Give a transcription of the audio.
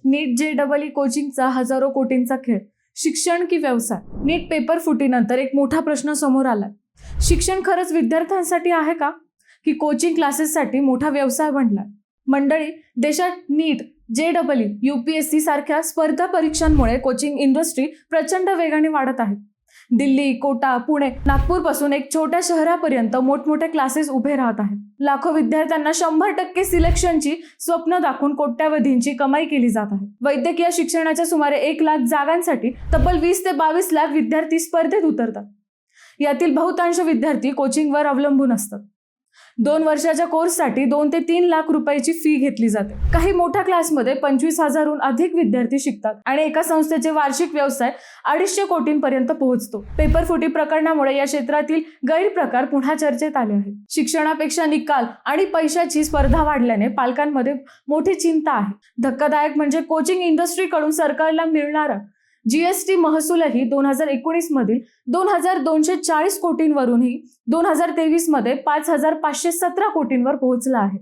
नीट JEE कोचिंगचा हजारो कोटींचा खेळ, शिक्षण की व्यवसाय? नीट पेपर फुटीनंतर एक मोठा प्रश्न समोर आलाय. शिक्षण खरंच विद्यार्थ्यांसाठी आहे का, की कोचिंग क्लासेससाठी मोठा व्यवसाय बनलाय? मंडळी, देशात नीट, JEE, UPSC सारख्या स्पर्धा परीक्षांमुळे कोचिंग इंडस्ट्री प्रचंड वेगाने वाढत आहे. दिल्ली, कोटा, पुणे, नागपूर पासून एक छोट्या शहरापर्यंत मोठमोठे क्लासेस उभे राहत आहेत. लाखो विद्यार्थ्यांना 100% सिलेक्शनची स्वप्न दाखवून कोट्यावधींची कमाई केली जात आहे. वैद्यकीय शिक्षणाच्या सुमारे 1 लाख जागांसाठी तब्बल 20 ते 22 लाख विद्यार्थी स्पर्धेत उतरतात. यातील बहुतांश विद्यार्थी कोचिंगवर अवलंबून असतात. 2 वर्षाच्या कोर्ससाठी 2 ते 3 लाख रुपयाची फी घेतली जाते. काही मोठ्या क्लासमध्ये 25,000हून अधिक विद्यार्थी शिकतात आणि एका संस्थेचे वार्षिक व्यवसाय 250 कोटींपर्यंत पोहोचतो. पेपर फुटी प्रकरणामुळे या क्षेत्रातील गैरप्रकार पुन्हा चर्चेत आले आहेत. शिक्षणापेक्षा निकाल आणि पैशाची स्पर्धा वाढल्याने पालकांमध्ये मोठी चिंता आहे. धक्कादायक म्हणजे कोचिंग इंडस्ट्रीकडून सरकारला मिळणारा GST महसूलही 2019 मधील 2,240 कोटींवरूनही 2023 मध्ये 5,517 कोटींवर पोहोचला आहे.